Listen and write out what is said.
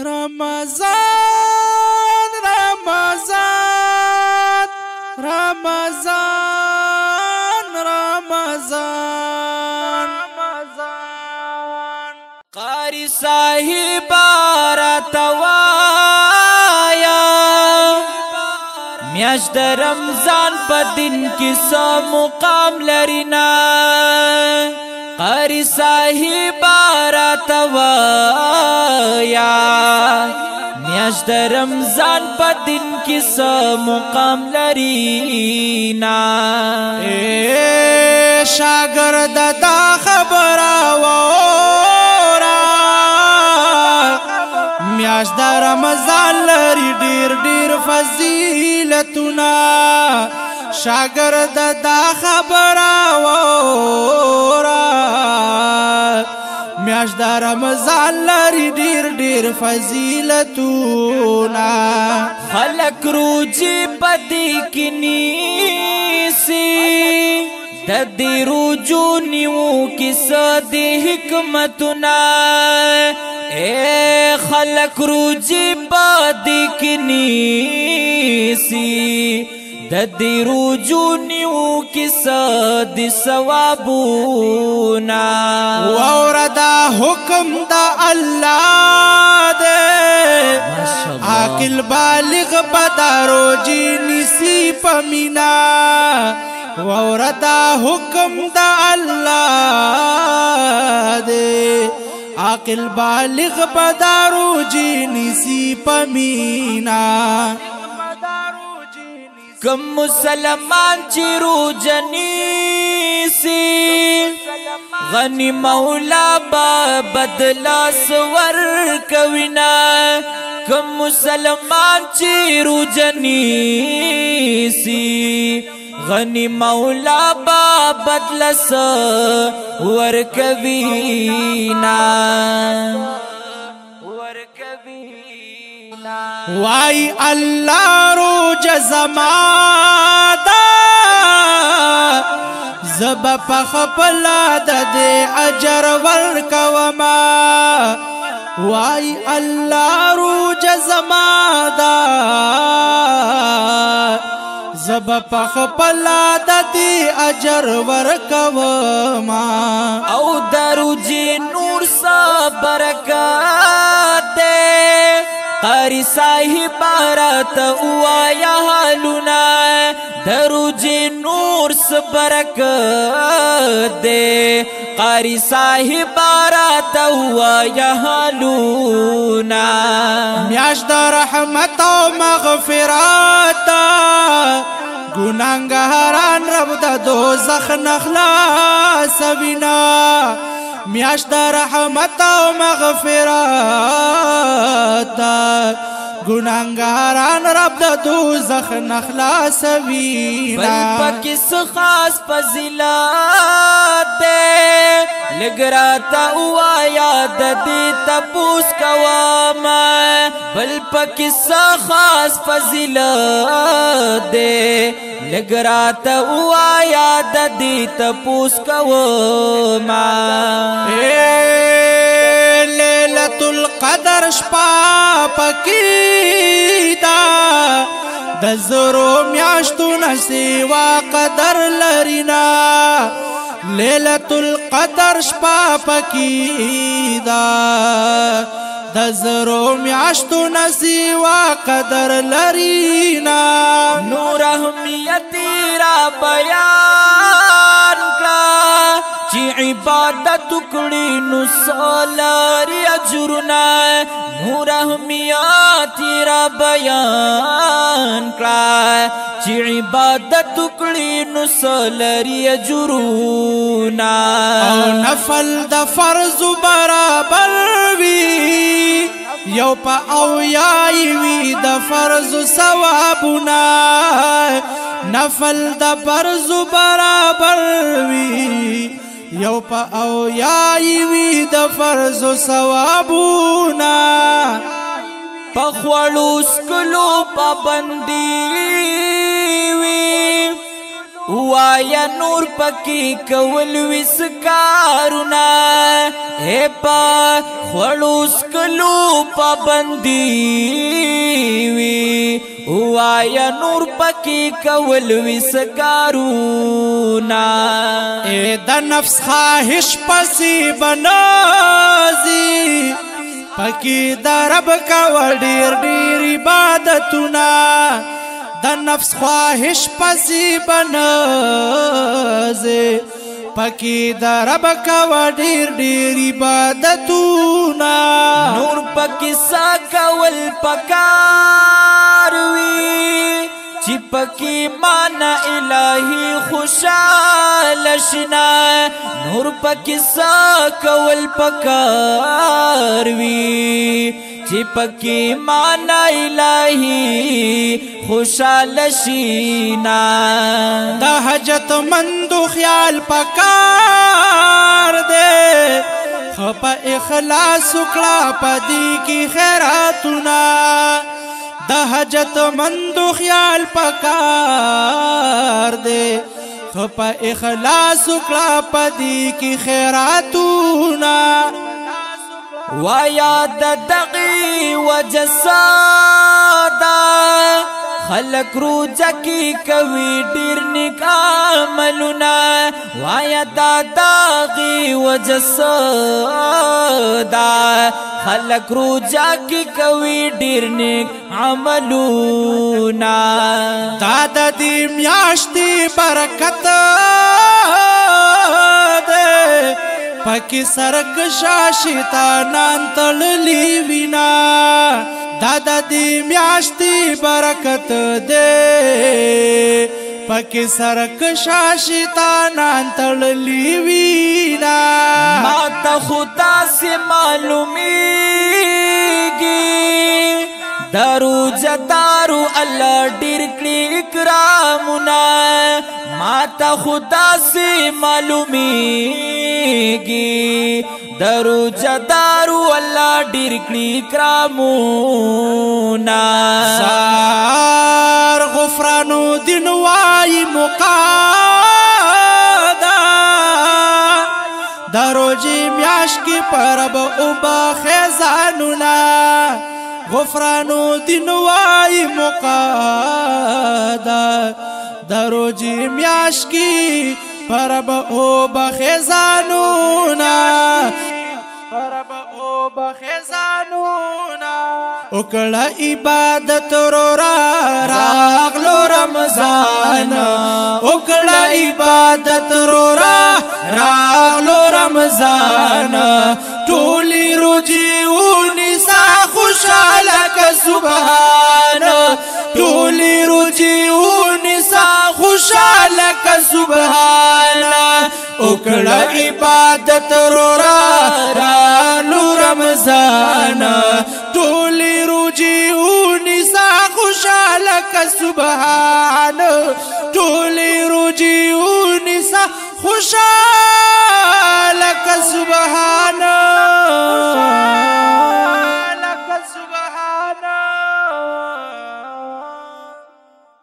رمضان رمضان رمضان رمضان قاری صاحب راتوایا میاشت رمضان په دین کې څه مقام لرينا قاری صاحب راتوایا میاشت رمضان په دین کې څه مقام لرينا شاګرد دا خبره وورا میاشت د رمضان لري ډیر فضیلتونه شاګرد دا خبره وورا میاشت د رمضان لري ډیر فضیلتونه خلق روجي پدې کې نیسي د دې روجو نیو کې څه د حکمتونه خلق روجي پدې کې نیسي د دې روجو نیو کې څه د ثوابونه واوردا حکم د الله دې عاقل بالغ بدارو جی نسی پمینا واوردا حکم د الله دې عاقل بالغ بدارو جی نسی پمینا کم مسلمان چی رو جنیسی غنی مولا با بدلا سور کوینا کم مسلمان چی رو جنیسی غنی مولا با بدلا سور کوینا وائی اللہ رو جزمادا زب پخپلا دے اجر ورکوما وائی اللہ رو جزمادا زب پخپلا دے اجر ورکوما او درو جی نور سا برکات دے قاری صاحب رات وایا حالنا دروج نور سبرکت دے قاری صاحب رات وایا حالنا میاشت رحمت و مغفرات گناہگاران رب د دوزخ نخلاص وینا میاشت رحمت و مغفرات گناہگاران رب د دوزخ نخلاص وینا بل پکس خاص فضیلت دے لگراتا وایا د دې تپوس کواما بل پکس خاص فضیلت دے لگراتا وایا د دې تپوس کواما لیلۃ القدر شپه پکیدا د زرو میاشتو نسیوا قدر لرینا لیلۃ القدر شپه پکیدا د زرو میاشتو نسیوا قدر لرینا نور اهمیت را بیان کړه چی عبادت کړي نو سالاری اجرنا نور اهمیت را بیان کړه چی عبادت کړي نو سالاری اجرنا او نفل د فرض برابر وی یو پا او یای وی د فرض ثوابنا نفل د فرض برابر وی یو پا او یای وی د فرض ثوابنا پخوالو سکلو پابندی وی وایا نور پکی کول وسکارونا اے پا خړوس کلو پابندی وی وایا نور پکی کول وسکارونا اے د نفس خواهش پسی بنازی پکی د رب کول ډیر ډیر عبادتونه د نفس خواهش پسی بنازی پکی د رب کول ډیر ډیر عبادتونه نور پکی سا کول پکار وی چی پکی مانا الہی خوشحال شنا نور پکی سا کول پکار وی چی پکی مانا الہی خوشحال شنا دا حجت مندو خیال پکار دے خپا اخلاص اکڑا پدی کی خیراتنا دا حجت مندو خیال پکار دے خپا اخلاص اکڑا پدی کی خیراتنا وایا دغی وجسادا خلق روجا کی کوي ډیر نیک عملونه وایا دغی وجسادا خلق روجا کی کوي ډیر نیک عملونه دادا دی میاشتي برکت پکی سرک شاشتانان تللی وینا دادا دی میاشتی برکت دے پکی سرک شاشتانان تللی وینا ماتا خدا سے معلومیگی دارو جدارو اللہ ډیر کړي اکرامنا ماتا خدا سے معلومیگی درو جدارو اللہ ډیر کړي اکرامنا سار غفرانو دین وای مقادا درو جی میاش کی پرب اوبا خزانونا غفرانو دین وای مقادا درو جی میاش کی پرب اوبا خزانونا پرب اوبا خزانونا اکڑا عبادت رو راغلو رمضان اکڑا عبادت رو راغلو رمضان ټولی رجیونی سا خوشالک سبحان ټولی رجیونی سا خوشالک سبحان اکڑا عبادت رو رالو رمضان ټولی رجیونی سا خوشالک سبحان ټولی رجیونی سا خوشالک